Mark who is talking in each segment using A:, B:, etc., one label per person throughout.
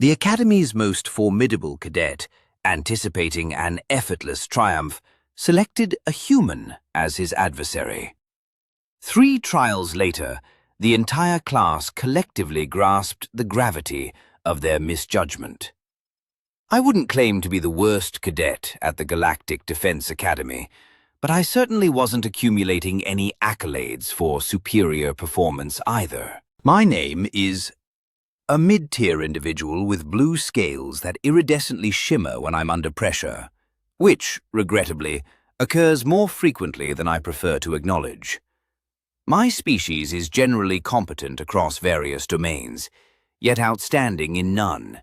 A: The Academy's most formidable cadet, anticipating an effortless triumph, selected a human as his adversary. 3 trials later, the entire class collectively grasped the gravity of their misjudgment. I wouldn't claim to be the worst cadet at the Galactic Defense Academy, but I certainly wasn't accumulating any accolades for superior performance either. My name is a mid-tier individual with blue scales that iridescently shimmer when I'm under pressure, which, regrettably, occurs more frequently than I prefer to acknowledge. My species is generally competent across various domains, yet outstanding in none,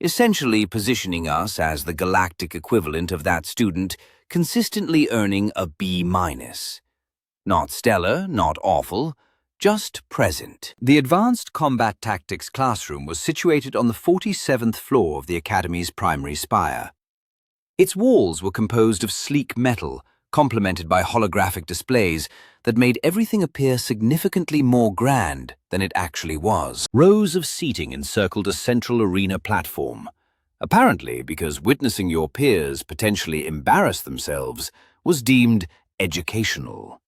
A: essentially positioning us as the galactic equivalent of that student consistently earning a B-. Not stellar, not awful, just present. The Advanced Combat Tactics classroom was situated on the 47th floor of the Academy's primary spire. Its walls were composed of sleek metal, complemented by holographic displays that made everything appear significantly more grand than it actually was. Rows of seating encircled a central arena platform, apparently because witnessing your peers potentially embarrass themselves was deemed educational.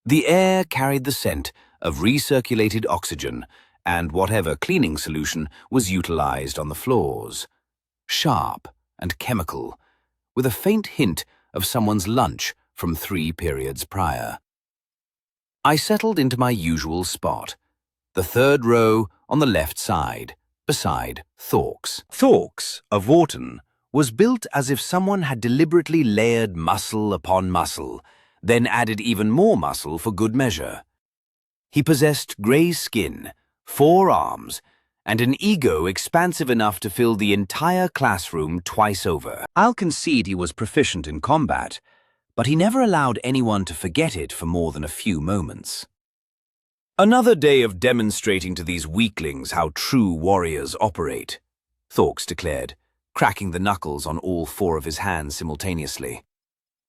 A: The air carried the scent of recirculated oxygen, and whatever cleaning solution was utilized on the floors. Sharp and chemical, with a faint hint of someone's lunch from 3 periods prior. I settled into my usual spot, the 3rd row on the left side, beside Thorx. Thorx, of Wharton, was built as if someone had deliberately layered muscle upon muscle, then added even more muscle for good measure. He possessed grey skin, 4 arms, and an ego expansive enough to fill the entire classroom twice over. I'll concede he was proficient in combat, but he never allowed anyone to forget it for more than a few moments. Another day of demonstrating to these weaklings how true warriors operate, Thorx declared, cracking the knuckles on all 4 of his hands simultaneously.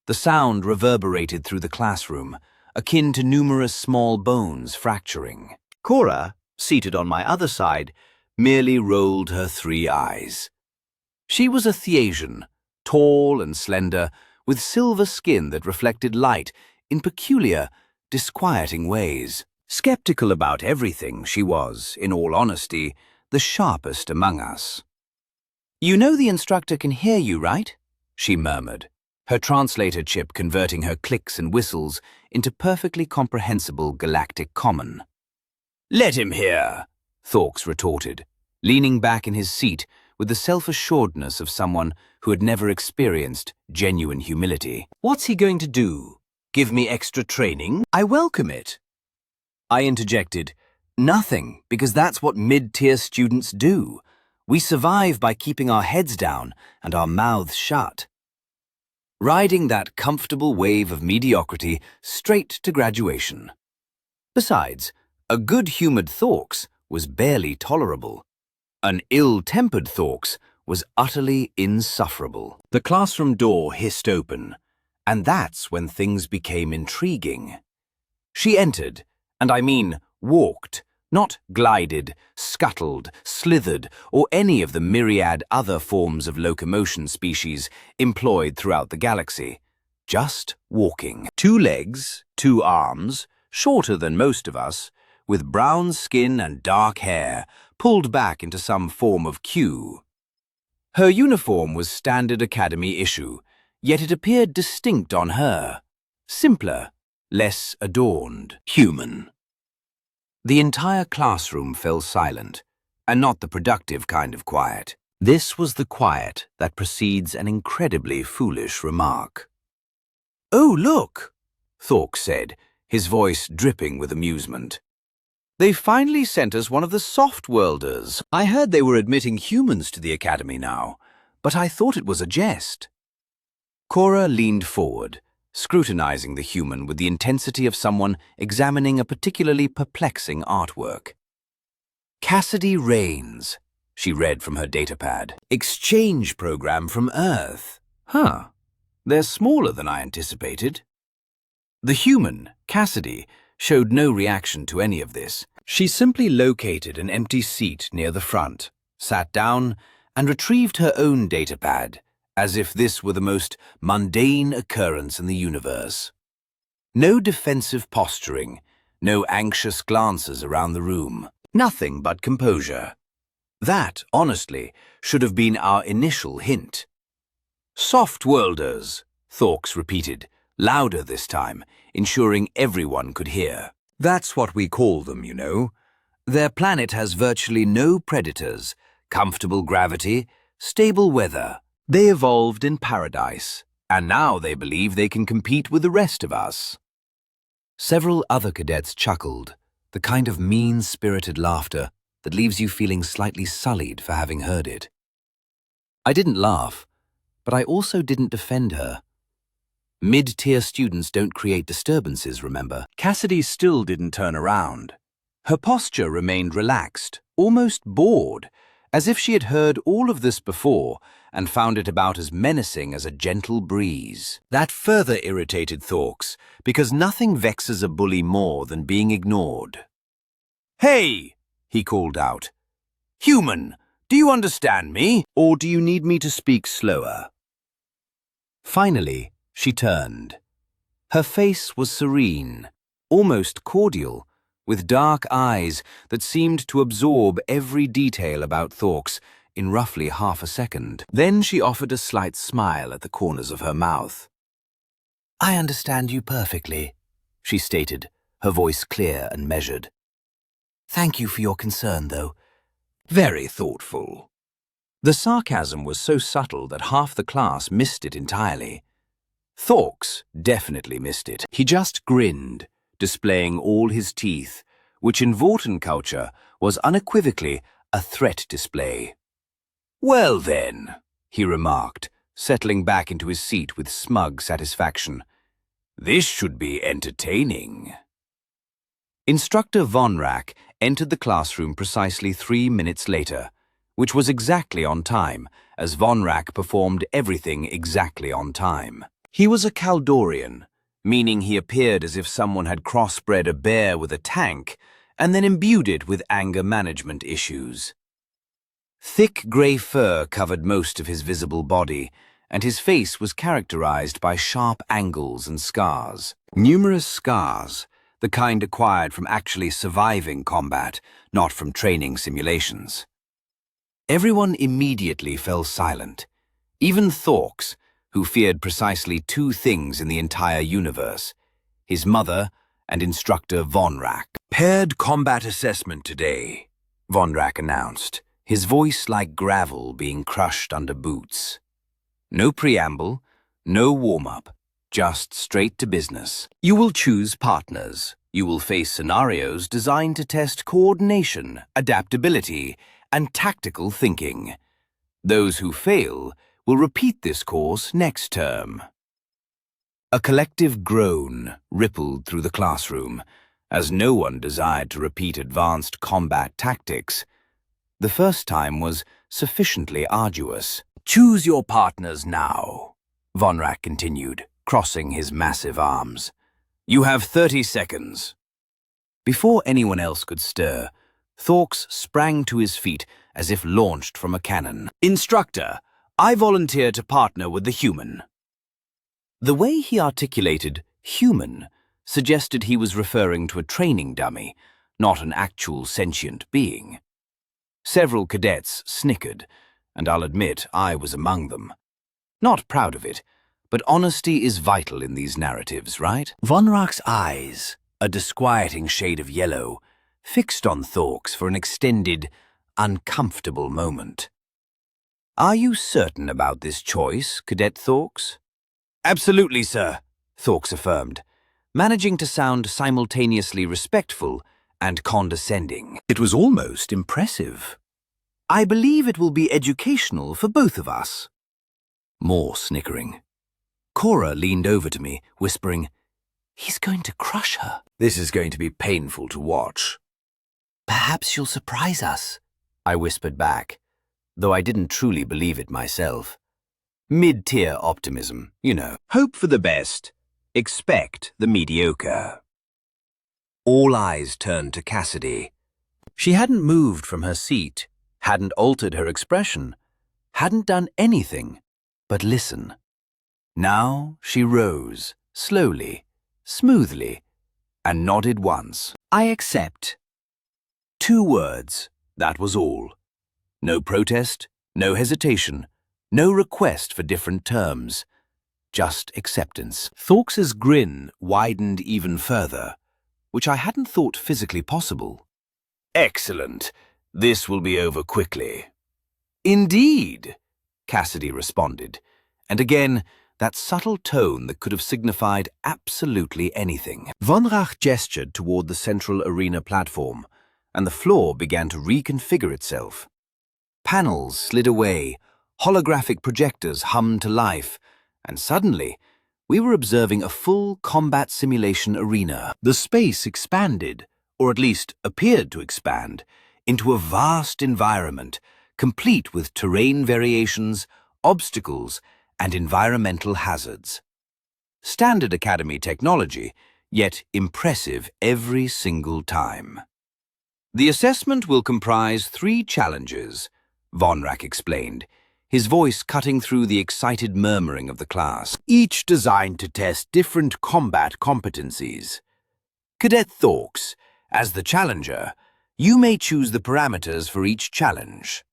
A: The sound reverberated through the classroom, akin to numerous small bones fracturing. Cora, seated on my other side, merely rolled her 3 eyes. She was a Theasian, tall and slender, with silver skin that reflected light in peculiar, disquieting ways. Skeptical about everything, she was, in all honesty, the sharpest among us. "You know the instructor can hear you, right?" she murmured, her translator chip converting her clicks and whistles into perfectly comprehensible galactic common. "Let him hear," Thorx retorted, leaning back in his seat with the self-assuredness of someone who had never experienced genuine humility. "What's he going to do? Give me extra training? I welcome it." I interjected, "Nothing, because that's what mid-tier students do. We survive by keeping our heads down and our mouths shut." Riding that comfortable wave of mediocrity straight to graduation. Besides, a good-humored Thorx was barely tolerable. An ill-tempered Thorx was utterly insufferable. The classroom door hissed open, and that's when things became intriguing. She entered, and I mean walked, not glided, scuttled, slithered, or any of the myriad other forms of locomotion species employed throughout the galaxy. Just walking. 2 legs, 2 arms, shorter than most of us, with brown skin and dark hair, pulled back into some form of queue. Her uniform was standard Academy issue, yet it appeared distinct on her. Simpler, less adorned, human. The entire classroom fell silent, and not the productive kind of quiet. This was the quiet that precedes an incredibly foolish remark. "Oh, look," Thorx said, his voice dripping with amusement. "They finally sent us one of the soft-worlders. I heard they were admitting humans to the Academy now, but I thought it was a jest." Cora leaned forward, scrutinizing the human with the intensity of someone examining a particularly perplexing artwork. "Cassidy Rains," she read from her datapad. "Exchange program from Earth. Huh. They're smaller than I anticipated." The human, Cassidy, showed no reaction to any of this. She simply located an empty seat near the front, sat down, and retrieved her own datapad, as if this were the most mundane occurrence in the universe. No defensive posturing, no anxious glances around the room, nothing but composure. That, honestly, should have been our initial hint. "Soft-worlders," Thorks repeated, louder this time, ensuring everyone could hear. "That's what we call them, you know. Their planet has virtually no predators, comfortable gravity, stable weather. They evolved in paradise, and now they believe they can compete with the rest of us." Several other cadets chuckled, the kind of mean-spirited laughter that leaves you feeling slightly sullied for having heard it. I didn't laugh, but I also didn't defend her. Mid-tier students don't create disturbances, remember? Cassidy still didn't turn around. Her posture remained relaxed, almost bored, as if she had heard all of this before and found it about as menacing as a gentle breeze. That further irritated Thorks, because nothing vexes a bully more than being ignored. "Hey!" he called out. "Human, do you understand me, or do you need me to speak slower?" Finally, she turned. Her face was serene, almost cordial, with dark eyes that seemed to absorb every detail about Thorks in roughly half a second. Then she offered a slight smile at the corners of her mouth. "I understand you perfectly," she stated, her voice clear and measured. "Thank you for your concern, though. Very thoughtful." The sarcasm was so subtle that half the class missed it entirely. Thorks definitely missed it. He just grinned, displaying all his teeth, which in Vorten culture was unequivocally a threat display. "Well then," he remarked, settling back into his seat with smug satisfaction, "this should be entertaining." Instructor Von Rack entered the classroom precisely 3 minutes later, which was exactly on time, as Von Rack performed everything exactly on time. He was a Kaldorian, meaning he appeared as if someone had crossbred a bear with a tank and then imbued it with anger management issues. Thick grey fur covered most of his visible body, and his face was characterized by sharp angles and scars. Numerous scars, the kind acquired from actually surviving combat, not from training simulations. Everyone immediately fell silent, even Thorks, who feared precisely 2 things in the entire universe, his mother and Instructor Von Rack. "Paired combat assessment today," Von Rack announced, his voice like gravel being crushed under boots. No preamble, no warm-up, just straight to business. You will choose partners. You will face scenarios designed to test coordination, adaptability, and tactical thinking. Those who fail will repeat this course next term. A collective groan rippled through the classroom, as no one desired to repeat advanced combat tactics. The first time was sufficiently arduous. "Choose your partners now," Von Rack continued, crossing his massive arms. "You have 30 seconds. Before anyone else could stir, Thorks sprang to his feet as if launched from a cannon. "Instructor, I volunteer to partner with the human." The way he articulated human suggested he was referring to a training dummy, not an actual sentient being. Several cadets snickered, and I'll admit I was among them. Not proud of it, but honesty is vital in these narratives, right? Von Rack's eyes, a disquieting shade of yellow, fixed on Thorks for an extended, uncomfortable moment. "Are you certain about this choice, Cadet Thorks?" "Absolutely, sir," Thorks affirmed, managing to sound simultaneously respectful and condescending. It was almost impressive. "I believe it will be educational for both of us." More snickering. Cora leaned over to me, whispering, "He's going to crush her." "This is going to be painful to watch." "Perhaps she'll surprise us," I whispered back, though I didn't truly believe it myself. Mid-tier optimism, you know. Hope for the best. Expect the mediocre. All eyes turned to Cassidy. She hadn't moved from her seat, hadn't altered her expression, hadn't done anything but listen. Now she rose, slowly, smoothly, and nodded once. I accept. 2 words, that was all. No protest, no hesitation, no request for different terms. Just acceptance. Thorks's grin widened even further, which I hadn't thought physically possible. Excellent. This will be over quickly. Indeed, Cassidy responded, and again, that subtle tone that could have signified absolutely anything. Von Rach gestured toward the central arena platform, and the floor began to reconfigure itself. Panels slid away, holographic projectors hummed to life, and suddenly, we were observing a full combat simulation arena. The space expanded, or at least appeared to expand, into a vast environment, complete with terrain variations, obstacles, and environmental hazards. Standard Academy technology, yet impressive every single time. The assessment will comprise 3 challenges, Von Rach explained, his voice cutting through the excited murmuring of the class, each designed to test different combat competencies. Cadet Thorks, as the challenger, you may choose the parameters for each challenge.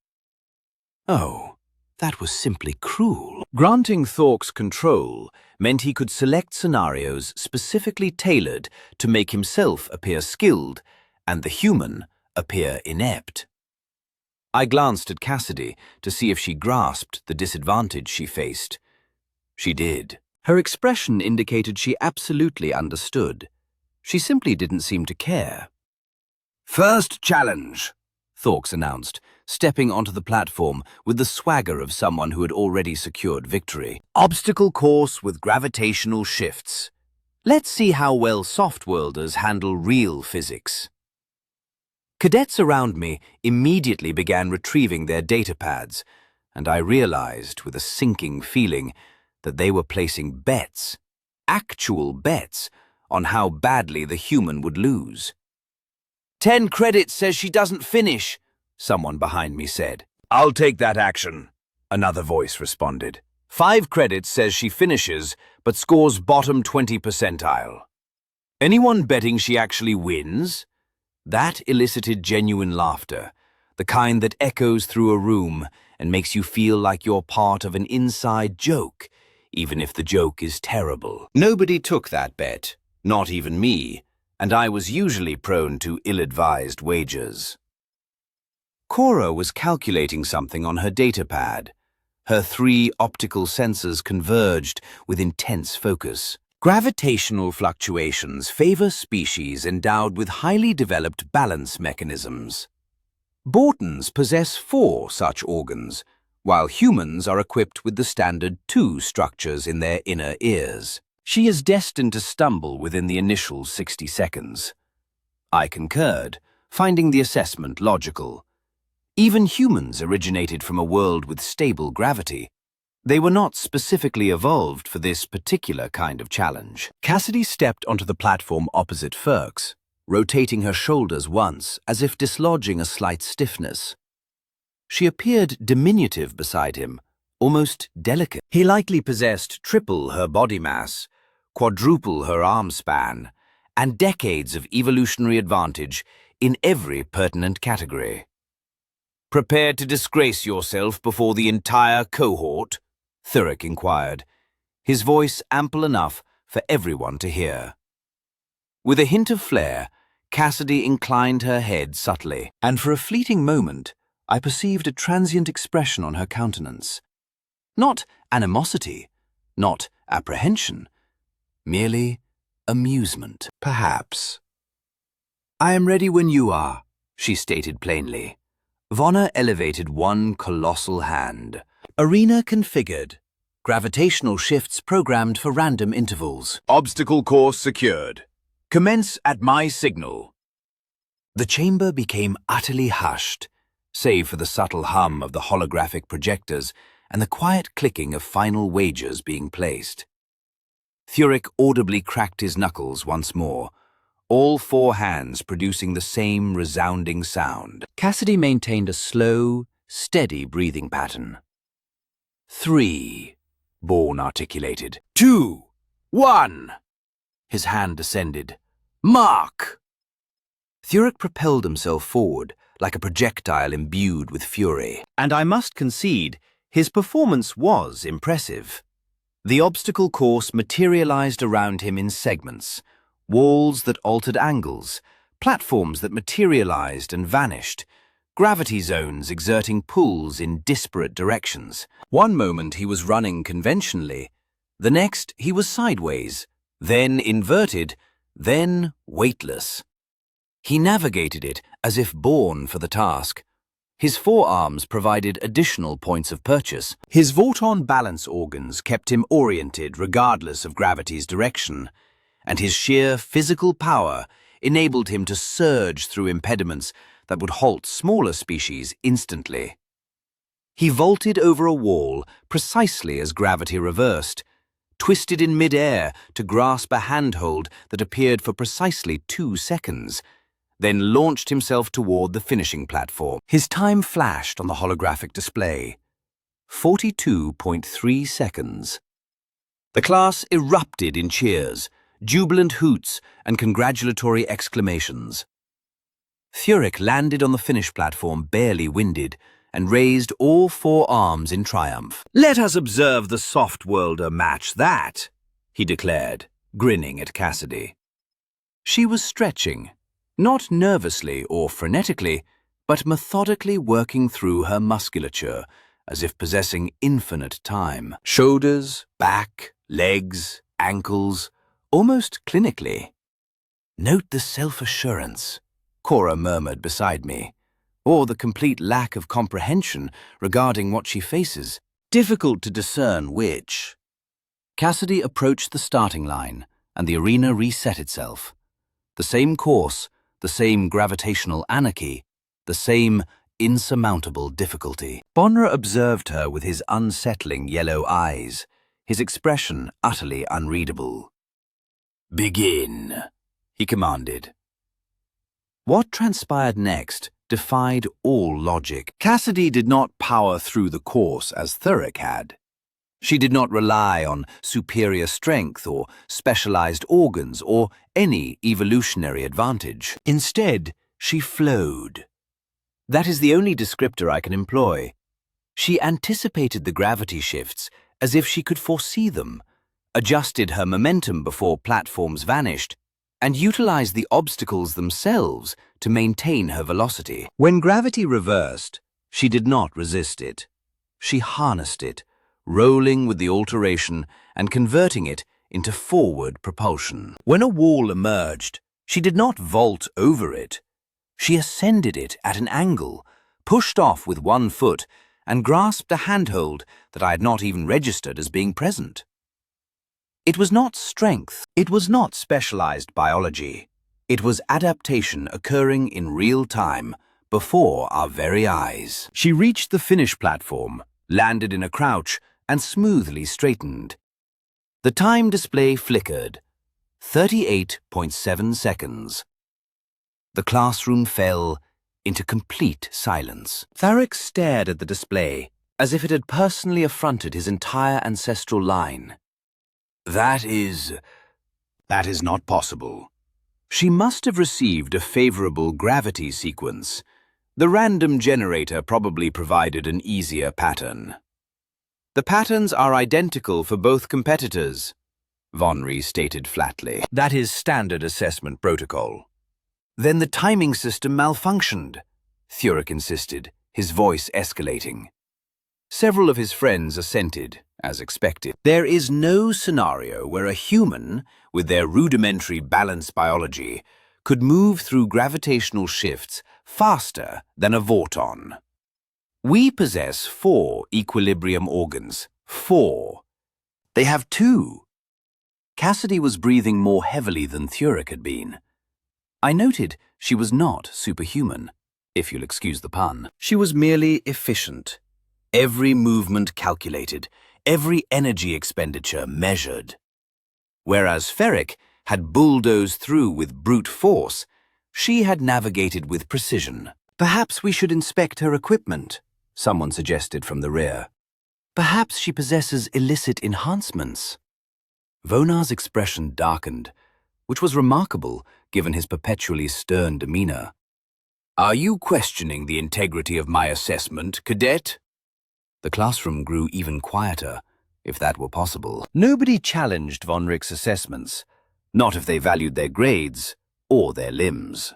A: Oh, that was simply cruel. Granting Thorks control meant he could select scenarios specifically tailored to make himself appear skilled and the human appear inept. I glanced at Cassidy to see if she grasped the disadvantage she faced. She did. Her expression indicated she absolutely understood. She simply didn't seem to care. First challenge, Thorks announced, stepping onto the platform with the swagger of someone who had already secured victory. Obstacle course with gravitational shifts. Let's see how well soft-worlders handle real physics. Cadets around me immediately began retrieving their datapads, and I realized with a sinking feeling that they were placing bets, actual bets, on how badly the human would lose. 10 credits says she doesn't finish, someone behind me said. I'll take that action, another voice responded. 5 credits says she finishes, but scores bottom 20 percentile. Anyone betting she actually wins? That elicited genuine laughter, the kind that echoes through a room and makes you feel like you're part of an inside joke, even if the joke is terrible. Nobody took that bet, not even me, and I was usually prone to ill-advised wagers. Cora was calculating something on her datapad. Her 3 optical sensors converged with intense focus. Gravitational fluctuations favor species endowed with highly developed balance mechanisms. Bortons possess 4 such organs, while humans are equipped with the standard 2 structures in their inner ears. She is destined to stumble within the initial 60 seconds. I concurred, finding the assessment logical. Even humans originated from a world with stable gravity. They were not specifically evolved for this particular kind of challenge. Cassidy stepped onto the platform opposite Ferks, rotating her shoulders once as if dislodging a slight stiffness. She appeared diminutive beside him, almost delicate. He likely possessed triple her body mass, quadruple her arm span, and decades of evolutionary advantage in every pertinent category. Prepared to disgrace yourself before the entire cohort? Thurek inquired, his voice ample enough for everyone to hear. With a hint of flair, Cassidy inclined her head subtly, and for a fleeting moment, I perceived a transient expression on her countenance. Not animosity, not apprehension, merely amusement, perhaps. I am ready when you are, she stated plainly. Vonna elevated one colossal hand. Arena configured. Gravitational shifts programmed for random intervals. Obstacle course secured. Commence at my signal. The chamber became utterly hushed, save for the subtle hum of the holographic projectors and the quiet clicking of final wagers being placed. Thurek audibly cracked his knuckles once more, all four hands producing the same resounding sound. Cassidy maintained a slow, steady breathing pattern. 3, Bourne articulated. 2, 1. His hand descended. Mark! Thurek propelled himself forward like a projectile imbued with fury. And I must concede, his performance was impressive. The obstacle course materialized around him in segments, walls that altered angles, platforms that materialized and vanished, gravity zones exerting pulls in disparate directions. One moment he was running conventionally, the next he was sideways, then inverted, then weightless. He navigated it as if born for the task. His forearms provided additional points of purchase. His Vorton balance organs kept him oriented regardless of gravity's direction, and his sheer physical power enabled him to surge through impediments that would halt smaller species instantly. He vaulted over a wall precisely as gravity reversed, twisted in mid-air to grasp a handhold that appeared for precisely 2 seconds, then launched himself toward the finishing platform. His time flashed on the holographic display. 42.3 seconds. The class erupted in cheers, jubilant hoots, and congratulatory exclamations. Thurek landed on the finish platform barely winded and raised all 4 arms in triumph. "Let us observe the soft-worlder match that," he declared, grinning at Cassidy. She was stretching, not nervously or frenetically, but methodically working through her musculature, as if possessing infinite time. Shoulders, back, legs, ankles, almost clinically. "Note the self-assurance," Cora murmured beside me, or the complete lack of comprehension regarding what she faces. Difficult to discern which. Cassidy approached the starting line, and the arena reset itself. The same course, the same gravitational anarchy, the same insurmountable difficulty. Bonner observed her with his unsettling yellow eyes, his expression utterly unreadable. "Begin," he commanded. What transpired next defied all logic. Cassidy did not power through the course as Thurek had. She did not rely on superior strength or specialized organs or any evolutionary advantage. Instead, she flowed. That is the only descriptor I can employ. She anticipated the gravity shifts as if she could foresee them, adjusted her momentum before platforms vanished, and utilized the obstacles themselves to maintain her velocity. When gravity reversed, she did not resist it. She harnessed it, rolling with the alteration and converting it into forward propulsion. When a wall emerged, she did not vault over it. She ascended it at an angle, pushed off with one foot, and grasped a handhold that I had not even registered as being present. It was not strength. It was not specialized biology. It was adaptation occurring in real time, before our very eyes. She reached the finish platform, landed in a crouch, and smoothly straightened. The time display flickered. 38.7 seconds. The classroom fell into complete silence. Thurek stared at the display, as if it had personally affronted his entire ancestral line. That is not possible. She must have received a favorable gravity sequence. The random generator probably provided an easier pattern. The patterns are identical for both competitors, Vonry stated flatly. That is standard assessment protocol. Then the timing system malfunctioned, Thurek insisted, his voice escalating. Several of his friends assented, as expected. There is no scenario where a human, with their rudimentary balance biology, could move through gravitational shifts faster than a Vorton. We possess 4 equilibrium organs. 4. They have 2. Cassidy was breathing more heavily than Thurek had been. I noted she was not superhuman, if you'll excuse the pun. She was merely efficient. Every movement calculated, every energy expenditure measured. Whereas Ferric had bulldozed through with brute force, she had navigated with precision. "Perhaps we should inspect her equipment," someone suggested from the rear. "Perhaps she possesses illicit enhancements." Vonar's expression darkened, which was remarkable given his perpetually stern demeanor. "Are you questioning the integrity of my assessment, Cadet?" The classroom grew even quieter, if that were possible. Nobody challenged Von Richt's assessments, not if they valued their grades or their limbs.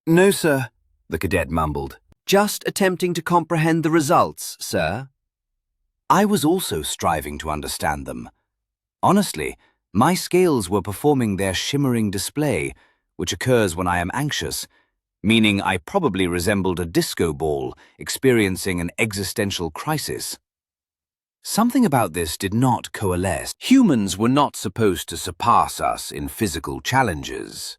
A: "No, sir," the cadet mumbled. "Just attempting to comprehend the results, sir." I was also striving to understand them. Honestly, my scales were performing their shimmering display, which occurs when I am anxious, meaning I probably resembled a disco ball experiencing an existential crisis. Something about this did not coalesce. Humans were not supposed to surpass us in physical challenges.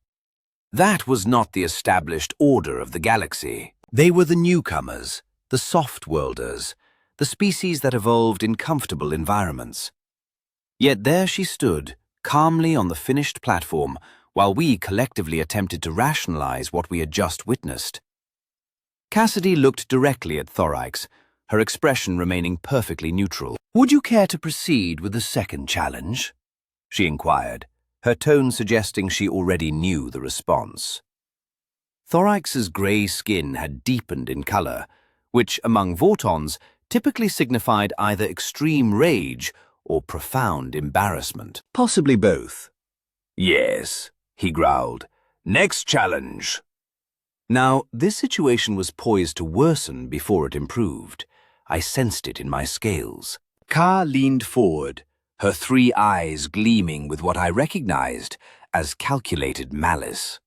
A: That was not the established order of the galaxy. They were the newcomers, the soft-worlders, the species that evolved in comfortable environments. Yet there she stood, calmly on the finished platform, while we collectively attempted to rationalize what we had just witnessed. Cassidy looked directly at Thorax, her expression remaining perfectly neutral. "Would you care to proceed with the second challenge?" she inquired, her tone suggesting she already knew the response. Thorax's grey skin had deepened in color, which, among Vortons, typically signified either extreme rage or profound embarrassment. "Possibly both." "Yes," he growled. "Next challenge." Now, this situation was poised to worsen before it improved. I sensed it in my scales. Ka leaned forward, her three eyes gleaming with what I recognized as calculated malice.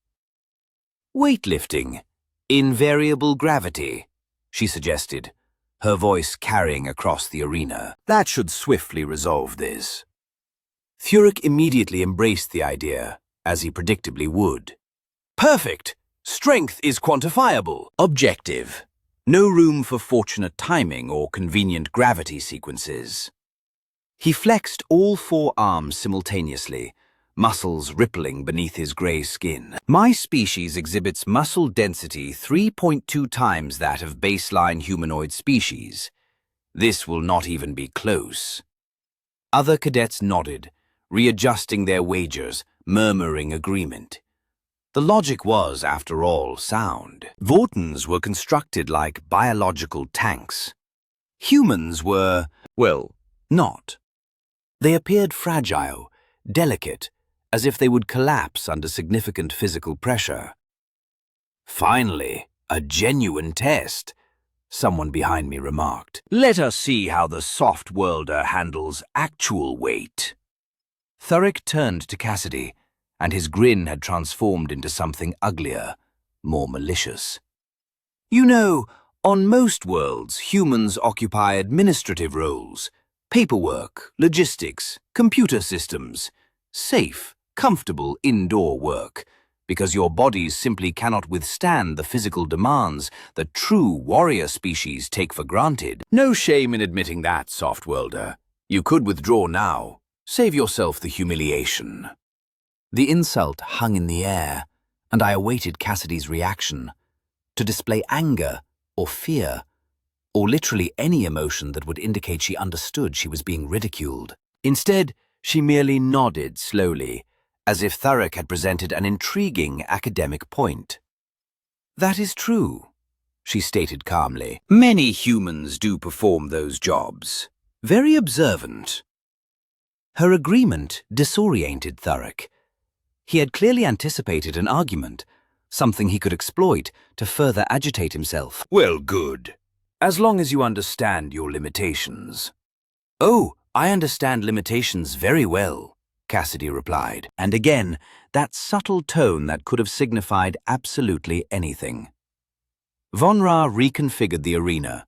A: "Weightlifting. Invariable gravity," she suggested, her voice carrying across the arena. "That should swiftly resolve this." Thuric immediately embraced the idea, as he predictably would. "Perfect! Strength is quantifiable. Objective. No room for fortunate timing or convenient gravity sequences." He flexed all four arms simultaneously, muscles rippling beneath his grey skin. "My species exhibits muscle density 3.2 times that of baseline humanoid species. This will not even be close." Other cadets nodded, readjusting their wagers, murmuring agreement. The logic was, after all, sound. Vortons were constructed like biological tanks. Humans were, well, not. They appeared fragile, delicate, as if they would collapse under significant physical pressure. "Finally, a genuine test," someone behind me remarked. "Let us see how the soft-worlder handles actual weight." Thuric turned to Cassidy, and his grin had transformed into something uglier, more malicious. "You know, on most worlds, humans occupy administrative roles. Paperwork, logistics, computer systems. Safe, comfortable indoor work, because your bodies simply cannot withstand the physical demands that true warrior species take for granted. No shame in admitting that, soft-worlder. You could withdraw now. Save yourself the humiliation." The insult hung in the air, and I awaited Cassidy's reaction, to display anger or fear, or literally any emotion that would indicate she understood she was being ridiculed. Instead, she merely nodded slowly, as if Thuric had presented an intriguing academic point. "That is true," she stated calmly. "Many humans do perform those jobs. Very observant." Her agreement disoriented Thuric. He had clearly anticipated an argument, something he could exploit to further agitate himself. "Well, good. As long as you understand your limitations." "Oh, I understand limitations very well," Cassidy replied, and again, that subtle tone that could have signified absolutely anything. Von Ra reconfigured the arena.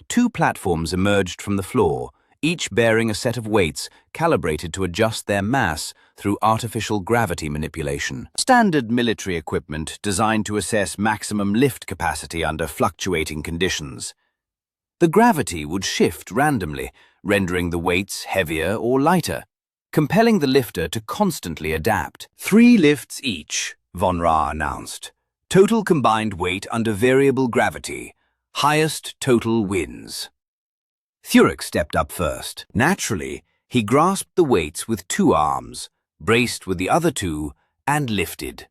A: Two platforms emerged from the floor, each bearing a set of weights calibrated to adjust their mass through artificial gravity manipulation. Standard military equipment designed to assess maximum lift capacity under fluctuating conditions. The gravity would shift randomly, rendering the weights heavier or lighter, compelling the lifter to constantly adapt. 3 lifts each, Von Ra announced. Total combined weight under variable gravity. Highest total wins. Thurek stepped up first. Naturally, he grasped the weights with 2 arms, braced with the other 2, and lifted.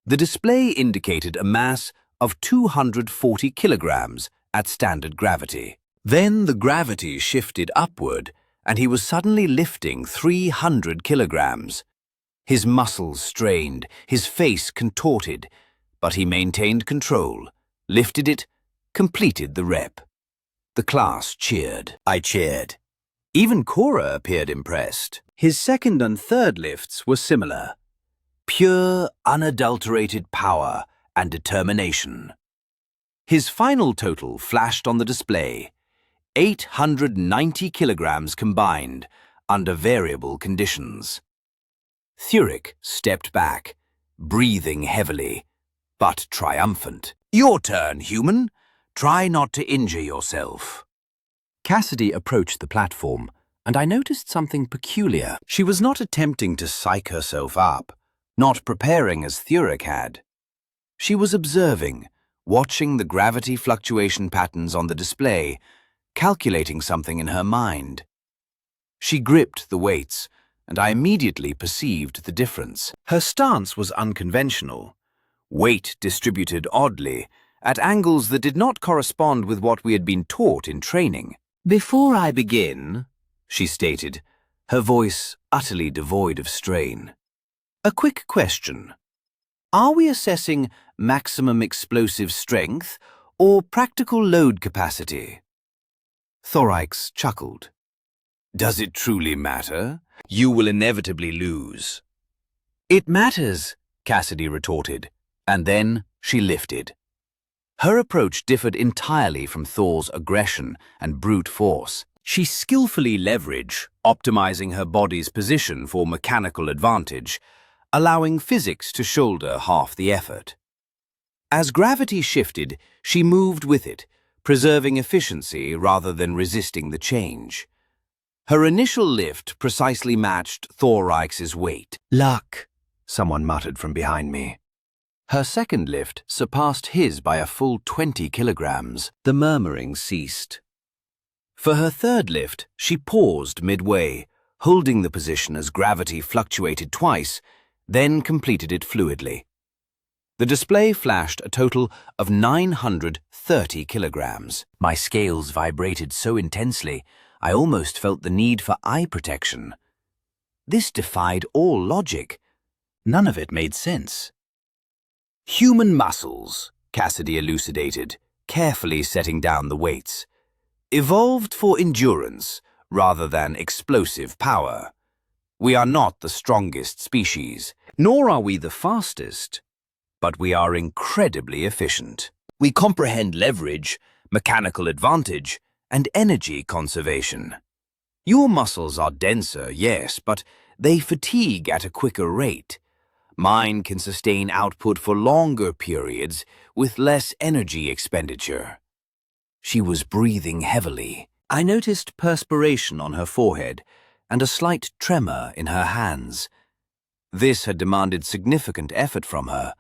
A: The display indicated a mass of 240 kilograms at standard gravity. Then the gravity shifted upward, and he was suddenly lifting 300 kilograms. His muscles strained, his face contorted, but he maintained control, lifted it, completed the rep. The class cheered. I cheered. Even Cora appeared impressed. His second and third lifts were similar. Pure, unadulterated power and determination. His final total flashed on the display. 890 kilograms combined, under variable conditions. Thurek stepped back, breathing heavily, but triumphant. Your turn, human. Try not to injure yourself. Cassidy approached the platform, and I noticed something peculiar. She was not attempting to psych herself up, not preparing as Thurek had. She was observing, watching the gravity fluctuation patterns on the display, calculating something in her mind. She gripped the weights, and I immediately perceived the difference. Her stance was unconventional, weight distributed oddly, at angles that did not correspond with what we had been taught in training. Before I begin, she stated, her voice utterly devoid of strain. A quick question. Are we assessing maximum explosive strength or practical load capacity? Thorax chuckled. Does it truly matter? You will inevitably lose. It matters, Cassidy retorted, and then she lifted. Her approach differed entirely from Thor's aggression and brute force. She skillfully leveraged, optimizing her body's position for mechanical advantage, allowing physics to shoulder half the effort. As gravity shifted, she moved with it, preserving efficiency rather than resisting the change. Her initial lift precisely matched Thorix's weight. Luck, someone muttered from behind me. Her second lift surpassed his by a full 20 kilograms. The murmuring ceased. For her third lift, she paused midway, holding the position as gravity fluctuated twice, then completed it fluidly. The display flashed a total of 930 kilograms. My scales vibrated so intensely, I almost felt the need for eye protection. This defied all logic. None of it made sense. Human muscles, Cassidy elucidated, carefully setting down the weights, evolved for endurance rather than explosive power. We are not the strongest species, nor are we the fastest, but we are incredibly efficient. We comprehend leverage, mechanical advantage, and energy conservation. Your muscles are denser, yes, but they fatigue at a quicker rate. Mine can sustain output for longer periods with less energy expenditure. She was breathing heavily. I noticed perspiration on her forehead and a slight tremor in her hands. This had demanded significant effort from her,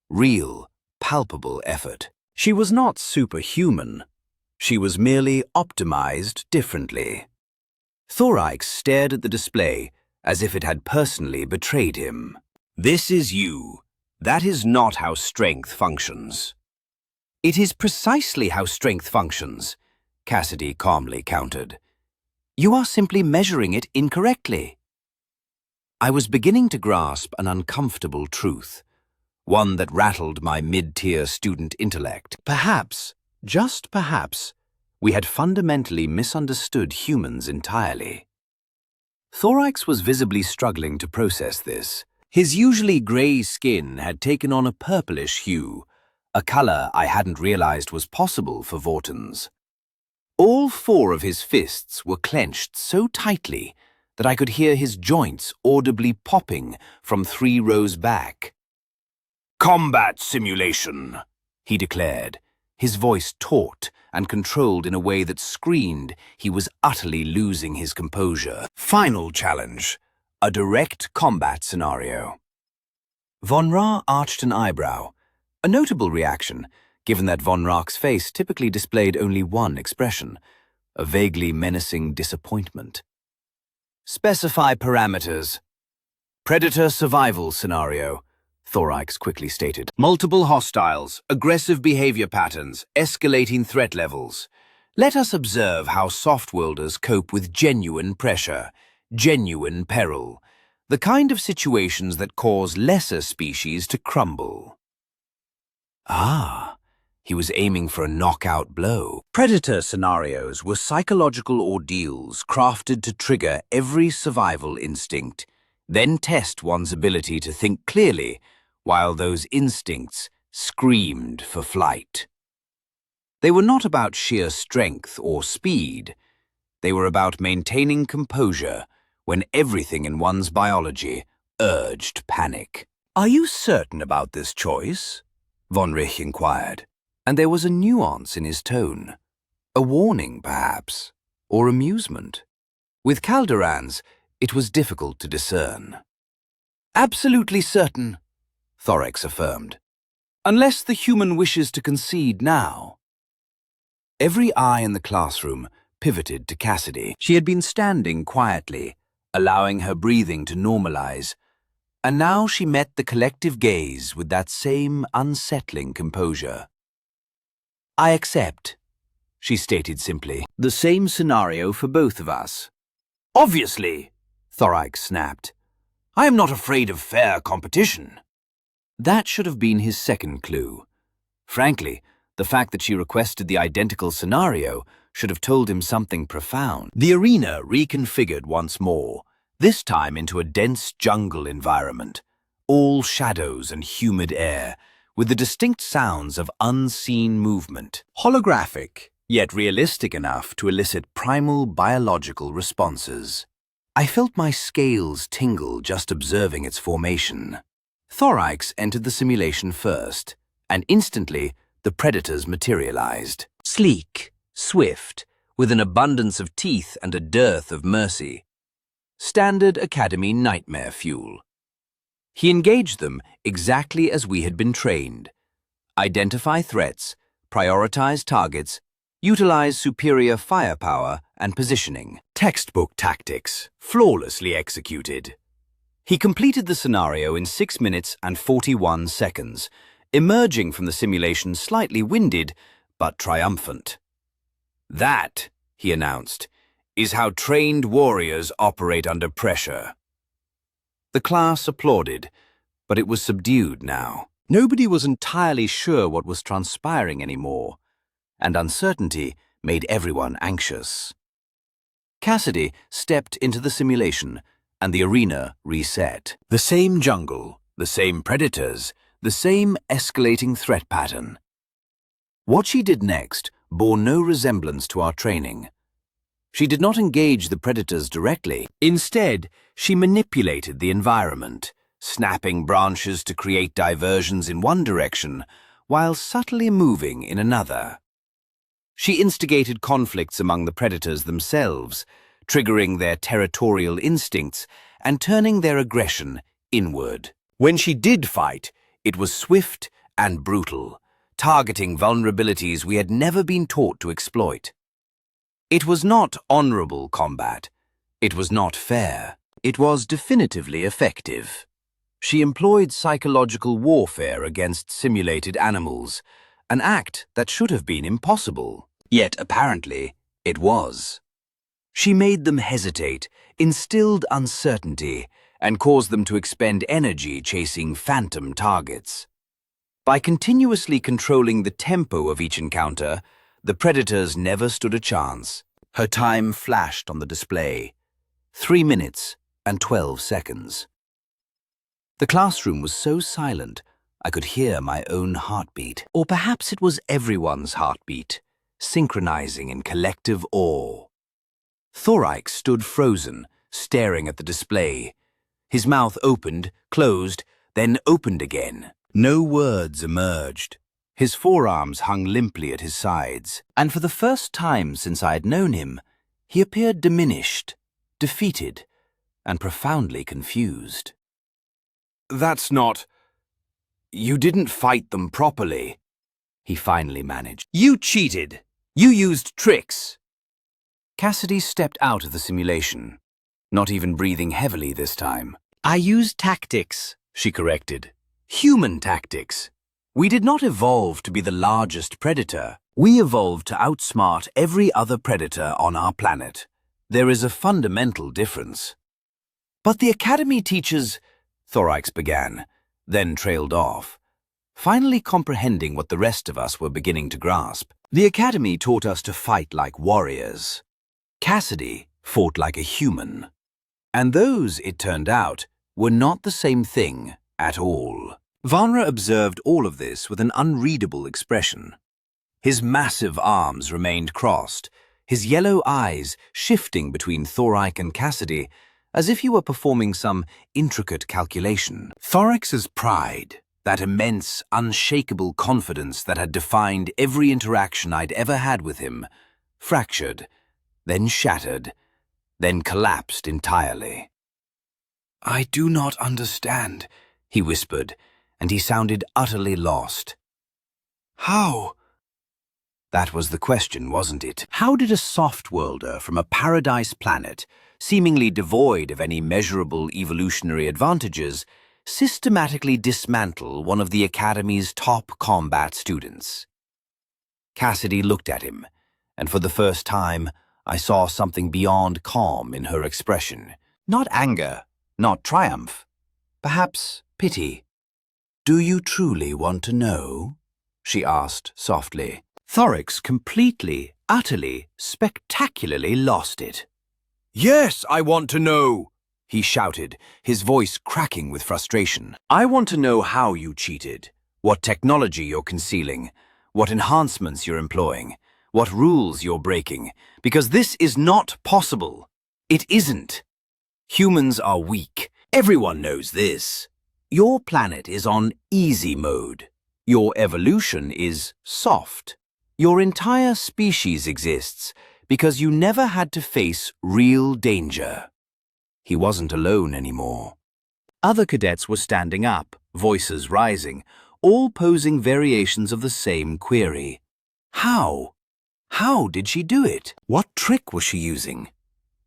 A: real, palpable effort. She was not superhuman. She was merely optimized differently. Thorax stared at the display as if it had personally betrayed him. This is you. That is not how strength functions. It is precisely how strength functions, Cassidy calmly countered. You are simply measuring it incorrectly. I was beginning to grasp an uncomfortable truth, one that rattled my mid-tier student intellect. Perhaps, just perhaps, we had fundamentally misunderstood humans entirely. Thorax was visibly struggling to process this. His usually grey skin had taken on a purplish hue, a colour I hadn't realized was possible for Vortons. All 4 of his fists were clenched so tightly that I could hear his joints audibly popping from 3 rows back. "Combat simulation," he declared, his voice taut and controlled in a way that screamed he was utterly losing his composure. Final challenge, a direct combat scenario. Von Ra arched an eyebrow, a notable reaction, given that Von Rach's face typically displayed only one expression, a vaguely menacing disappointment. Specify parameters. Predator survival scenario, Thorax quickly stated. Multiple hostiles, aggressive behavior patterns, escalating threat levels. Let us observe how soft-worlders cope with genuine pressure, genuine peril, the kind of situations that cause lesser species to crumble. Ah, he was aiming for a knockout blow. Predator scenarios were psychological ordeals crafted to trigger every survival instinct, then test one's ability to think clearly while those instincts screamed for flight. They were not about sheer strength or speed. They were about maintaining composure when everything in one's biology urged panic. "Are you certain about this choice?" Von Rich inquired, and there was a nuance in his tone. A warning, perhaps, or amusement. With Calderan's, it was difficult to discern. "Absolutely certain," Thorax affirmed. "Unless the human wishes to concede now." Every eye in the classroom pivoted to Cassidy. She had been standing quietly, allowing her breathing to normalize, and now she met the collective gaze with that same unsettling composure. "I accept," she stated simply. "The same scenario for both of us." "Obviously," Thorax snapped. "I am not afraid of fair competition." That should have been his second clue. Frankly, the fact that she requested the identical scenario should have told him something profound. The arena reconfigured once more, this time into a dense jungle environment, all shadows and humid air, with the distinct sounds of unseen movement. Holographic, yet realistic enough to elicit primal biological responses. I felt my scales tingle just observing its formation. Thorax entered the simulation first, and instantly the predators materialized. Sleek, swift, with an abundance of teeth and a dearth of mercy. Standard Academy nightmare fuel. He engaged them exactly as we had been trained. Identify threats, prioritize targets, utilize superior firepower and positioning. Textbook tactics, flawlessly executed. He completed the scenario in 6 minutes and 41 seconds, emerging from the simulation slightly winded, but triumphant. "That," he announced, "is how trained warriors operate under pressure." The class applauded, but it was subdued now. Nobody was entirely sure what was transpiring anymore, and uncertainty made everyone anxious. Cassidy stepped into the simulation, and the arena reset. The same jungle, the same predators, the same escalating threat pattern. What she did next bore no resemblance to our training. She did not engage the predators directly. Instead, she manipulated the environment, snapping branches to create diversions in one direction, while subtly moving in another. She instigated conflicts among the predators themselves, triggering their territorial instincts and turning their aggression inward. When she did fight, it was swift and brutal, targeting vulnerabilities we had never been taught to exploit. It was not honorable combat. It was not fair. It was definitively effective. She employed psychological warfare against simulated animals, an act that should have been impossible. Yet apparently, it was. She made them hesitate, instilled uncertainty, and caused them to expend energy chasing phantom targets. By continuously controlling the tempo of each encounter, the predators never stood a chance. Her time flashed on the display. 3 minutes and 12 seconds. The classroom was so silent, I could hear my own heartbeat. Or perhaps it was everyone's heartbeat, synchronizing in collective awe. Thorax stood frozen, staring at the display. His mouth opened, closed, then opened again. No words emerged, His forearms hung limply at his sides, and for the first time since I had known him, he appeared diminished, defeated, and profoundly confused. "That's not... You didn't fight them properly," he finally managed. "You cheated! You used tricks!" Cassidy stepped out of the simulation, not even breathing heavily this time. "I used tactics," she corrected. "Human tactics. We did not evolve to be the largest predator. We evolved to outsmart every other predator on our planet. There is a fundamental difference." "But the Academy teaches..." Thorax began, then trailed off, finally comprehending what the rest of us were beginning to grasp. "The Academy taught us to fight like warriors. Cassidy fought like a human. And those, it turned out, were not the same thing at all." Vanra observed all of this with an unreadable expression. His massive arms remained crossed, his yellow eyes shifting between Thorax and Cassidy, as if he were performing some intricate calculation. Thorax's pride, that immense, unshakable confidence that had defined every interaction I'd ever had with him, fractured, then shattered, then collapsed entirely. "I do not understand," he whispered, and he sounded utterly lost. "How?" That was the question, wasn't it? How did a soft-worlder from a paradise planet, seemingly devoid of any measurable evolutionary advantages, systematically dismantle one of the Academy's top combat students? Cassidy looked at him, and for the first time, I saw something beyond calm in her expression. Not anger, not triumph, perhaps pity. "Do you truly want to know?" she asked softly. Thorax completely, utterly, spectacularly lost it. "Yes, I want to know!" he shouted, his voice cracking with frustration. "I want to know how you cheated, what technology you're concealing, what enhancements you're employing, what rules you're breaking, because this is not possible. It isn't. Humans are weak. Everyone knows this. Your planet is on easy mode. Your evolution is soft. Your entire species exists because you never had to face real danger." He wasn't alone anymore. Other cadets were standing up, voices rising, all posing variations of the same query. How? How did she do it? What trick was she using?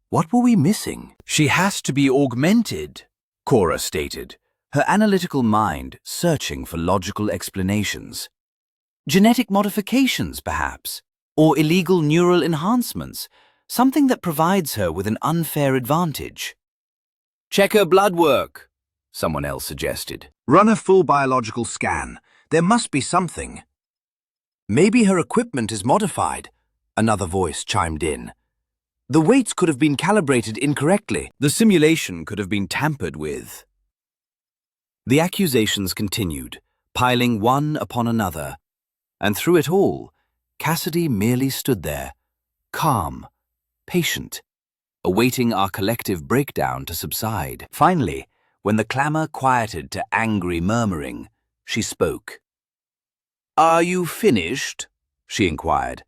A: What were we missing? "She has to be augmented," Cora stated, her analytical mind searching for logical explanations. Genetic modifications, perhaps, or illegal neural enhancements, something that provides her with an unfair advantage. "Check her blood work," someone else suggested. "Run a full biological scan. There must be something." "Maybe her equipment is modified," another voice chimed in. "The weights could have been calibrated incorrectly. The simulation could have been tampered with." The accusations continued, piling one upon another, and through it all, Cassidy merely stood there, calm, patient, awaiting our collective breakdown to subside. Finally, when the clamor quieted to angry murmuring, she spoke. "Are you finished?" she inquired,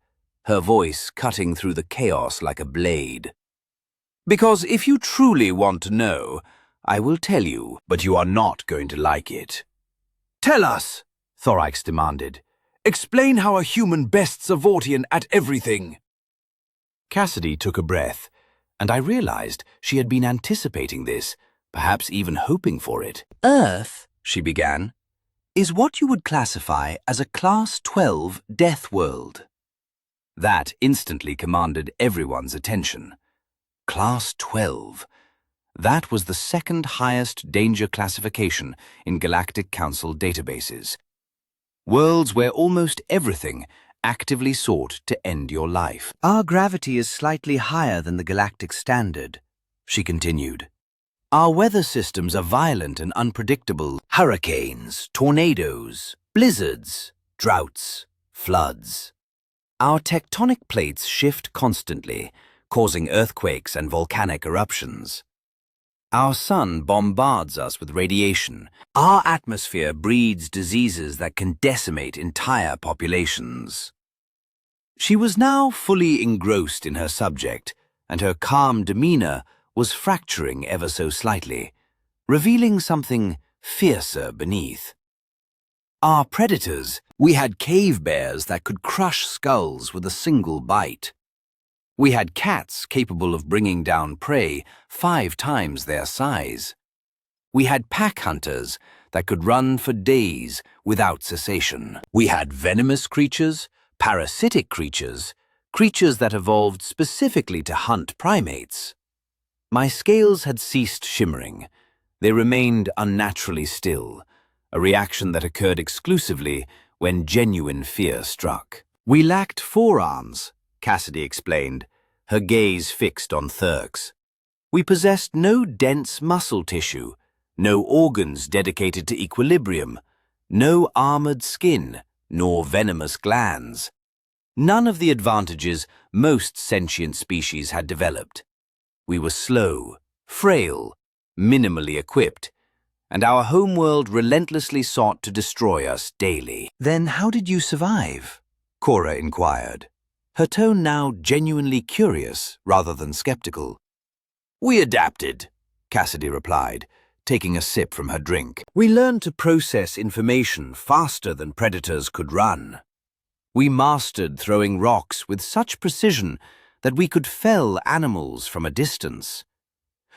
A: her voice cutting through the chaos like a blade. "Because if you truly want to know, I will tell you, but you are not going to like it." "Tell us," Thorax demanded. "Explain how a human bests a Vortian at everything." Cassidy took a breath, and I realized she had been anticipating this, perhaps even hoping for it. "Earth," she began, "is what you would classify as a Class 12 death world." That instantly commanded everyone's attention. Class 12. That was the second highest danger classification in Galactic Council databases. Worlds where almost everything actively sought to end your life. "Our gravity is slightly higher than the galactic standard," she continued. "Our weather systems are violent and unpredictable. Hurricanes, tornadoes, blizzards, droughts, floods. Our tectonic plates shift constantly, causing earthquakes and volcanic eruptions. Our sun bombards us with radiation. Our atmosphere breeds diseases that can decimate entire populations. She was now fully engrossed in her subject, and her calm demeanor was fracturing ever so slightly, revealing something fiercer beneath. Our predators, we had cave bears that could crush skulls with a single bite. We had cats capable of bringing down prey 5 times their size. We had pack hunters that could run for days without cessation. We had venomous creatures, parasitic creatures, creatures that evolved specifically to hunt primates. My scales had ceased shimmering. They remained unnaturally still, a reaction that occurred exclusively when genuine fear struck. We lacked forearms, Cassidy explained, her gaze fixed on Thurks. We possessed no dense muscle tissue, no organs dedicated to equilibrium, no armored skin, nor venomous glands. None of the advantages most sentient species had developed. We were slow, frail, minimally equipped, and our homeworld relentlessly sought to destroy us daily. Then how did you survive? Cora inquired, her tone now genuinely curious rather than skeptical. We adapted, Cassidy replied, taking a sip from her drink. We learned to process information faster than predators could run. We mastered throwing rocks with such precision that we could fell animals from a distance.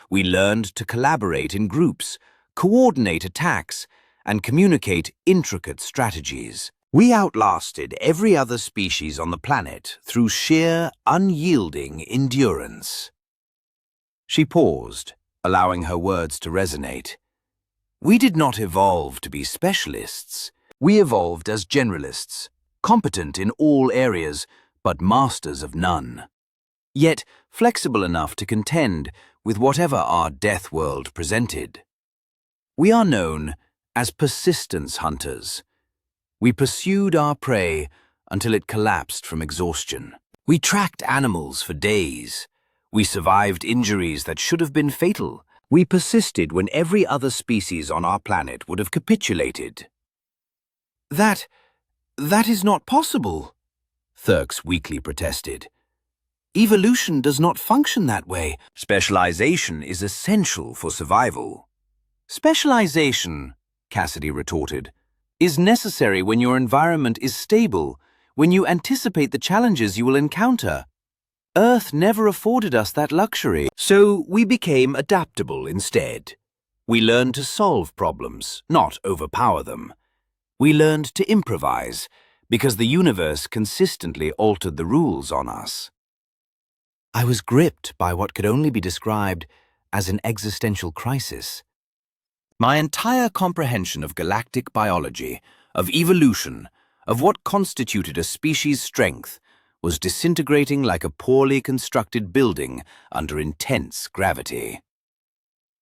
A: We learned to collaborate in groups, coordinate attacks, and communicate intricate strategies. We outlasted every other species on the planet through sheer, unyielding endurance. She paused, allowing her words to resonate. We did not evolve to be specialists. We evolved as generalists, competent in all areas, but masters of none. Yet flexible enough to contend with whatever our death world presented. We are known as persistence hunters. We pursued our prey until it collapsed from exhaustion. We tracked animals for days. We survived injuries that should have been fatal. We persisted when every other species on our planet would have capitulated. That is not possible, Thurks weakly protested. Evolution does not function that way. Specialization is essential for survival. Specialization, Cassidy retorted, is necessary when your environment is stable, when you anticipate the challenges you will encounter. Earth never afforded us that luxury, so we became adaptable instead. We learned to solve problems, not overpower them. We learned to improvise, because the universe consistently altered the rules on us. I was gripped by what could only be described as an existential crisis. My entire comprehension of galactic biology, of evolution, of what constituted a species' strength, was disintegrating like a poorly constructed building under intense gravity.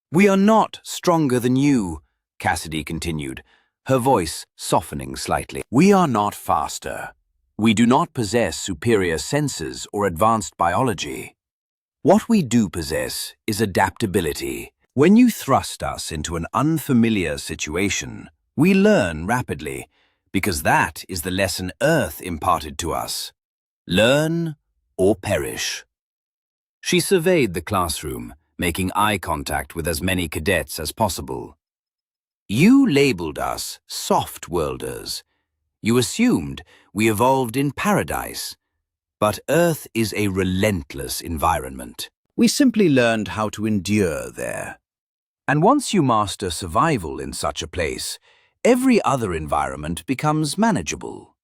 A: We are not stronger than you, Cassidy continued, her voice softening slightly. We are not faster. We do not possess superior senses or advanced biology. What we do possess is adaptability. When you thrust us into an unfamiliar situation, we learn rapidly, because that is the lesson Earth imparted to us. Learn or perish. She surveyed the classroom, making eye contact with as many cadets as possible. You labeled us soft-worlders. You assumed we evolved in paradise. But Earth is a relentless environment. We simply learned how to endure there. And once you master survival in such a place, every other environment becomes manageable.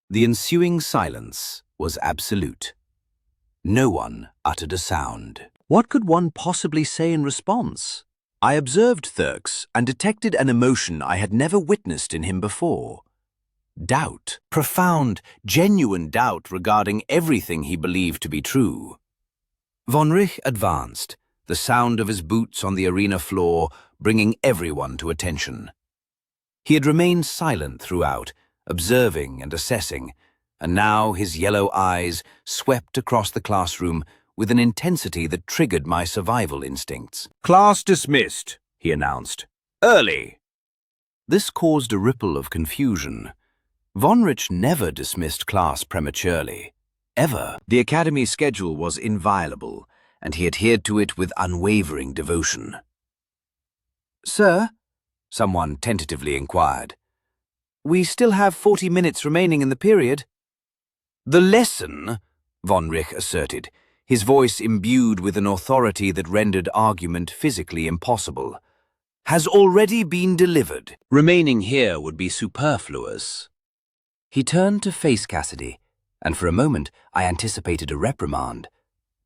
A: The ensuing silence was absolute. No one uttered a sound. What could one possibly say in response? I observed Thurks and detected an emotion I had never witnessed in him before. Doubt. Profound, genuine doubt regarding everything he believed to be true. Von Rich advanced, the sound of his boots on the arena floor bringing everyone to attention. He had remained silent throughout, observing and assessing, and now his yellow eyes swept across the classroom with an intensity that triggered my survival instincts.
B: "Class dismissed," he announced. "Early."
A: This caused a ripple of confusion. Von Rich never dismissed class prematurely. Ever. The Academy's schedule was inviolable, and he adhered to it with unwavering devotion. "Sir?" someone tentatively inquired. "We still have 40 minutes remaining in the period." "The lesson," Von Rich asserted, his voice imbued with an authority that rendered argument physically impossible, "has already been delivered. Remaining here would be superfluous." He turned to face Cassidy, and for a moment I anticipated a reprimand,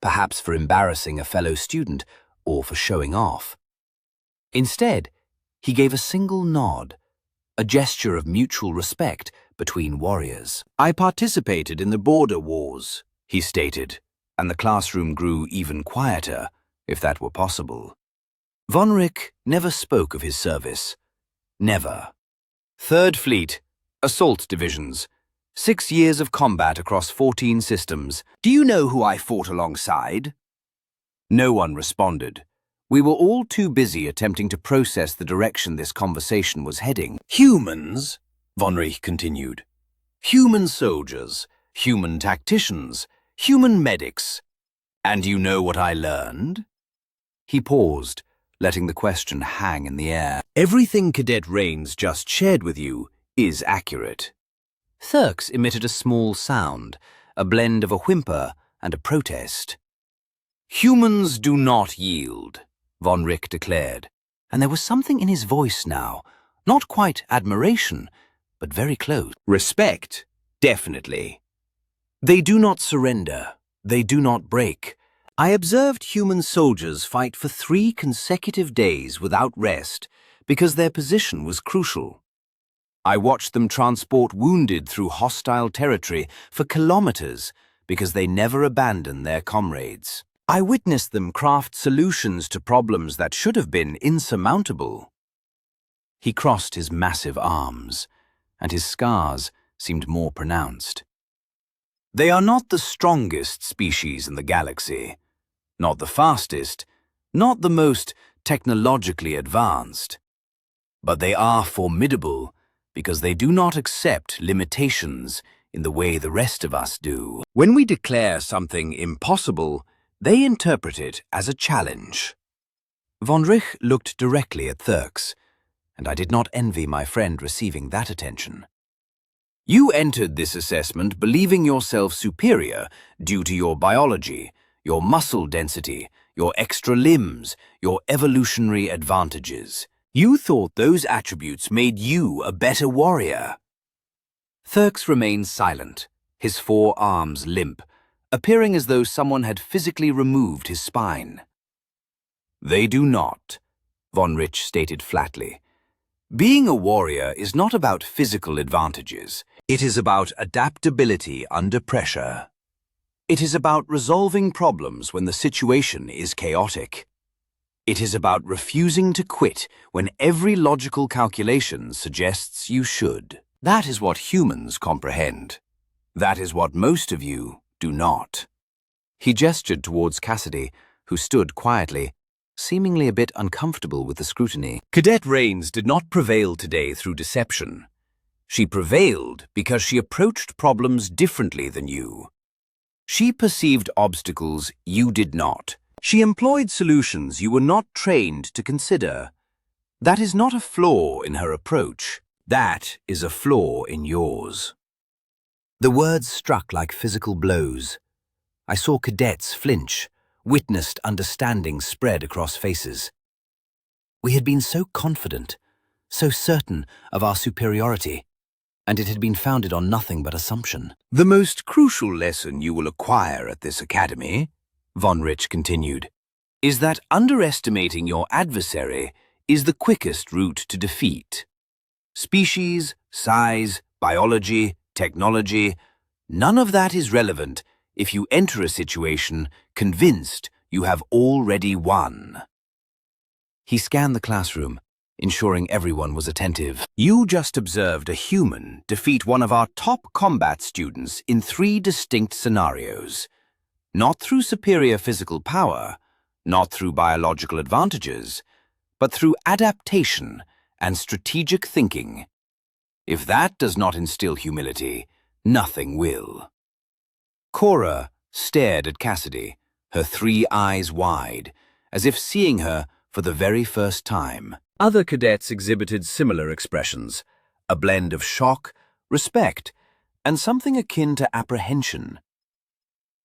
A: perhaps for embarrassing a fellow student or for showing off. Instead, he gave a single nod, a gesture of mutual respect between warriors. "I participated in the border wars," he stated, and the classroom grew even quieter, if that were possible. Von Rich never spoke of his service. Never. 3rd Fleet, Assault Divisions, 6 years of combat across 14 systems. "Do you know who I fought alongside?" No one responded. We were all too busy attempting to process the direction this conversation was heading. "Humans," Von Rich continued. "Human soldiers, human tacticians, human medics. And you know what I learned?" He paused, letting the question hang in the air. "Everything Cadet Rains just shared with you is accurate." Thurks emitted a small sound, a blend of a whimper and a protest. "Humans do not yield," Von Rich declared, and there was something in his voice now, not quite admiration, but very close. "Respect, definitely. They do not surrender, they do not break. I observed human soldiers fight for 3 consecutive days without rest because their position was crucial. I watched them transport wounded through hostile territory for kilometers because they never abandoned their comrades. I witnessed them craft solutions to problems that should have been insurmountable." He crossed his massive arms, and his scars seemed more pronounced. "They are not the strongest species in the galaxy, not the fastest, not the most technologically advanced. But they are formidable because they do not accept limitations in the way the rest of us do. When we declare something impossible, they interpret it as a challenge." Von Rich looked directly at Thurks, and I did not envy my friend receiving that attention. "You entered this assessment believing yourself superior due to your biology, your muscle density, your extra limbs, your evolutionary advantages. You thought those attributes made you a better warrior." Thurks remained silent, his 4 arms limp, appearing as though someone had physically removed his spine. "They do not," Von Rich stated flatly. "Being a warrior is not about physical advantages. It is about adaptability under pressure. It is about resolving problems when the situation is chaotic. It is about refusing to quit when every logical calculation suggests you should. That is what humans comprehend. That is what most of you do not." He gestured towards Cassidy, who stood quietly, seemingly a bit uncomfortable with the scrutiny. "Cadet Rains did not prevail today through deception. She prevailed because she approached problems differently than you. She perceived obstacles you did not. She employed solutions you were not trained to consider. That is not a flaw in her approach. That is a flaw in yours." The words struck like physical blows. I saw cadets flinch, witnessed understanding spread across faces. We had been so confident, so certain of our superiority, and it had been founded on nothing but assumption. "The most crucial lesson you will acquire at this academy," Von Rich continued, "is that underestimating your adversary is the quickest route to defeat. Species, size, biology, technology, none of that is relevant if you enter a situation convinced you have already won." He scanned the classroom, ensuring everyone was attentive. "You just observed a human defeat one of our top combat students in 3 distinct scenarios. not through superior physical power, not through biological advantages, but through adaptation and strategic thinking. If that does not instill humility, nothing will. Cora stared at Cassidy, her 3 eyes wide, as if seeing her for the very first time. Other cadets exhibited similar expressions, a blend of shock, respect, and something akin to apprehension.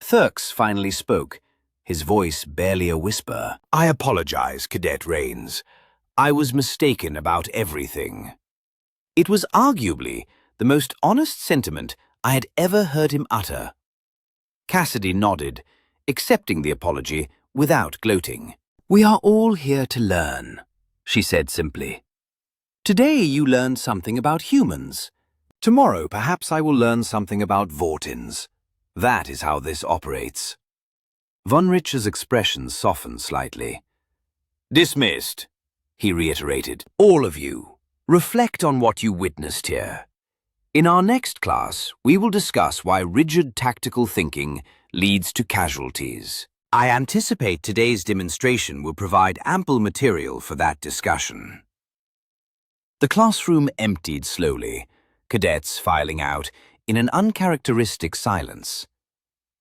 A: Thurks finally spoke, his voice barely a whisper. "I apologize, Cadet Rains. I was mistaken about everything." It was arguably the most honest sentiment I had ever heard him utter. Cassidy nodded, accepting the apology without gloating. "We are all here to learn," she said simply. "Today you learned something about humans. Tomorrow perhaps I will learn something about Vortins. That is how this operates." Von Richer's expression softened slightly. "Dismissed," he reiterated. "All of you, reflect on what you witnessed here. In our next class, we will discuss why rigid tactical thinking leads to casualties. I anticipate today's demonstration will provide ample material for that discussion." The classroom emptied slowly, cadets filing out in an uncharacteristic silence.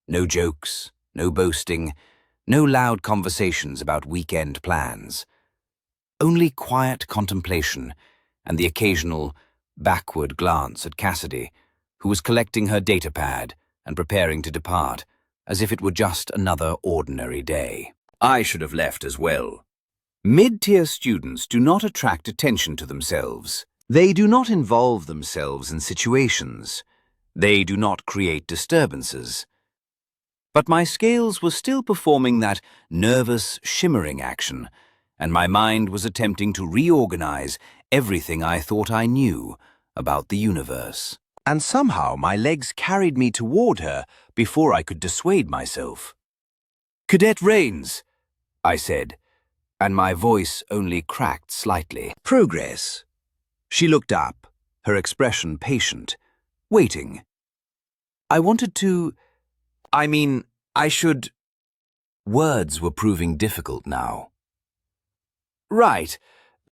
A: No jokes, no boasting, no loud conversations about weekend plans. Only quiet contemplation and the occasional backward glance at Cassidy, who was collecting her datapad and preparing to depart, as if it were just another ordinary day. I should have left as well. Mid-tier students do not attract attention to themselves. They do not involve themselves in situations. They do not create disturbances. But my scales were still performing that nervous, shimmering action, and my mind was attempting to reorganize everything I thought I knew about the universe. And somehow my legs carried me toward her before I could dissuade myself. "Cadet Rains," I said, and my voice only cracked slightly. "Progress." She looked up, her expression patient, waiting. I wanted to... I should... Words were proving difficult now. "Right.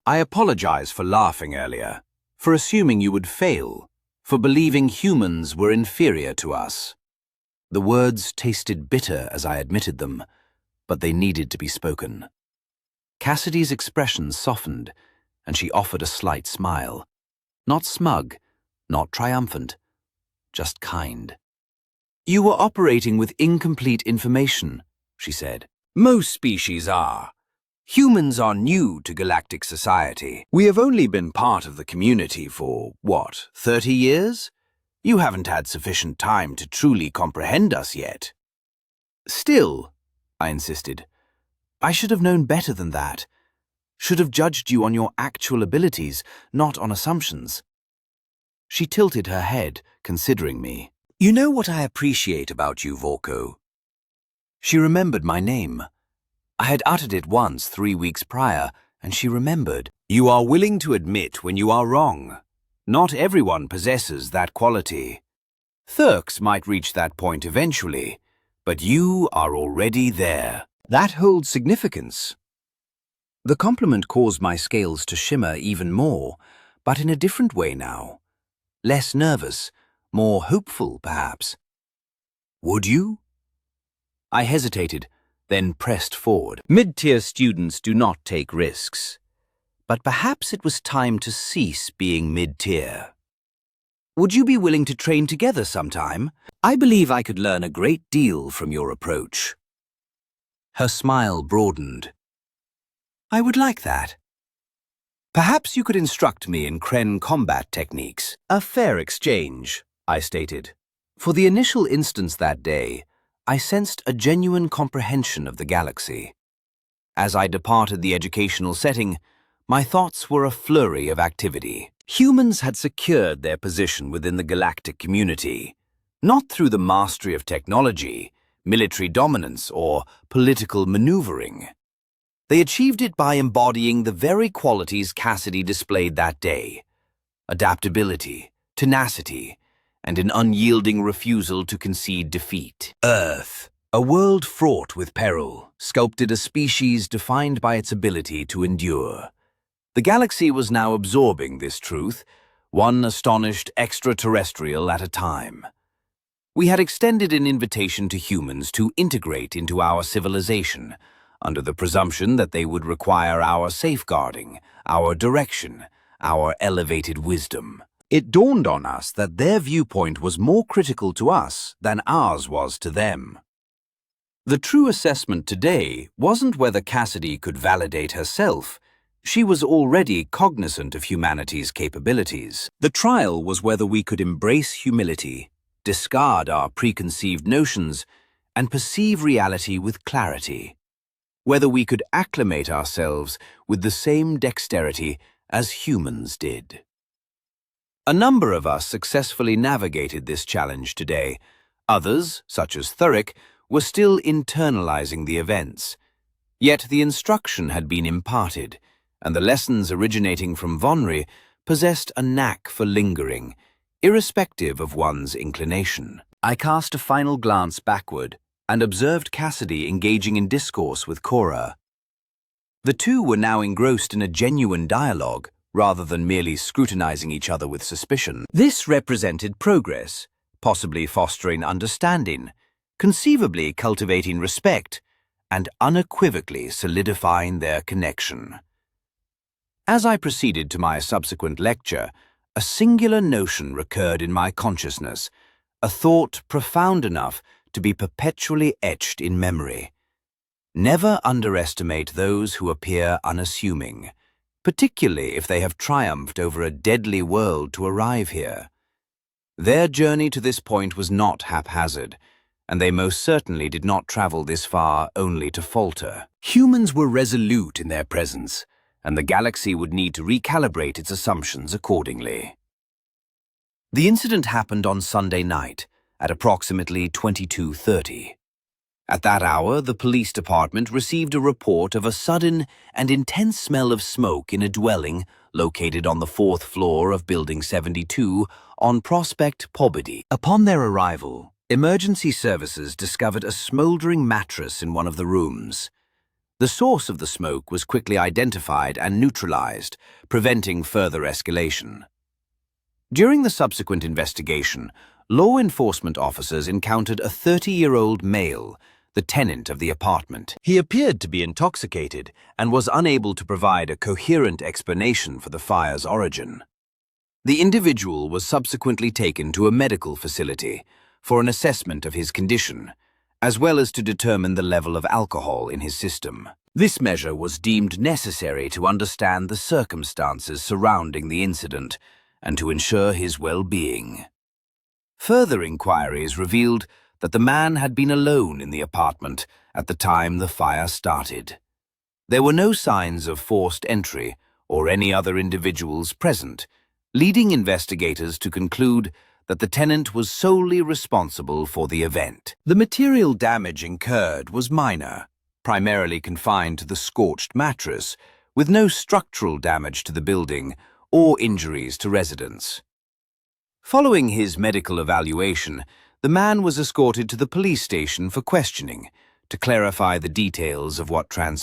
A: I apologize for laughing earlier, for assuming you would fail, for believing humans were inferior to us." The words tasted bitter as I admitted them, but they needed to be spoken. Cassidy's expression softened, and she offered a slight smile. Not smug, not triumphant, just kind. "You were operating with incomplete information," she said. "Most species are. Humans are new to galactic society. We have only been part of the community for, 30 years? You haven't had sufficient time to truly comprehend us yet." "Still," I insisted, "I should have known better than that. Should have judged you on your actual abilities, not on assumptions." She tilted her head, considering me. "You know what I appreciate about you, Vorko?" She remembered my name. I had uttered it once 3 weeks prior, and she remembered. "You are willing to admit when you are wrong. Not everyone possesses that quality. Thurks might reach that point eventually, but you are already there. That holds significance." The compliment caused my scales to shimmer even more, but in a different way now. Less nervous, more hopeful, perhaps. "Would you?" I hesitated, then pressed forward. Mid-tier students do not take risks. But perhaps it was time to cease being mid-tier. "Would you be willing to train together sometime? I believe I could learn a great deal from your approach." Her smile broadened. "I would like that. Perhaps you could instruct me in Kren combat techniques." "A fair exchange," I stated. For the initial instance that day, I sensed a genuine comprehension of the galaxy. As I departed the educational setting, my thoughts were a flurry of activity. Humans had secured their position within the galactic community, not through the mastery of technology, military dominance, or political maneuvering. They achieved it by embodying the very qualities Cassidy displayed that day: adaptability, tenacity, and an unyielding refusal to concede defeat. Earth, A world fraught with peril sculpted a species defined by its ability to endure. The galaxy was now absorbing this truth, one astonished extraterrestrial at a time. We had extended an invitation to humans to integrate into our civilization, under the presumption that they would require our safeguarding, our direction, our elevated wisdom. It dawned on us that their viewpoint was more critical to us than ours was to them. The true assessment today wasn't whether Cassidy could validate herself. She was already cognizant of humanity's capabilities. The trial was whether we could embrace humility, discard our preconceived notions, and perceive reality with clarity. Whether we could acclimate ourselves with the same dexterity as humans did. A number of us successfully navigated this challenge today. Others, such as Thurick, were still internalizing the events. Yet the instruction had been imparted, and the lessons originating from Vonry possessed a knack for lingering, irrespective of one's inclination. I cast a final glance backward and observed Cassidy engaging in discourse with Cora. The two were now engrossed in a genuine dialogue, rather than merely scrutinizing each other with suspicion. This represented progress, possibly fostering understanding, conceivably cultivating respect, and unequivocally solidifying their connection. As I proceeded to my subsequent lecture, a singular notion recurred in my consciousness, a thought profound enough to be perpetually etched in memory. Never underestimate those who appear unassuming, particularly if they have triumphed over a deadly world to arrive here. Their journey to this point was not haphazard, and they most certainly did not travel this far only to falter. Humans were resolute in their presence, and the galaxy would need to recalibrate its assumptions accordingly. The incident happened on Sunday night, at approximately 22:30. At that hour, the police department received a report of a sudden and intense smell of smoke in a dwelling located on the 4th floor of Building 72 on Prospect Pobedy. Upon their arrival, emergency services discovered a smoldering mattress in one of the rooms. The source of the smoke was quickly identified and neutralized, preventing further escalation. During the subsequent investigation, law enforcement officers encountered a 30-year-old male, the tenant of the apartment. He appeared to be intoxicated and was unable to provide a coherent explanation for the fire's origin. The individual was subsequently taken to a medical facility for an assessment of his condition, as well as to determine the level of alcohol in his system. This measure was deemed necessary to understand the circumstances surrounding the incident and to ensure his well-being. Further inquiries revealed that the man had been alone in the apartment at the time the fire started. There were no signs of forced entry or any other individuals present, leading investigators to conclude that the tenant was solely responsible for the event. The material damage incurred was minor, primarily confined to the scorched mattress, with no structural damage to the building or injuries to residents. Following his medical evaluation, the man was escorted to the police station for questioning to clarify the details of what transpired.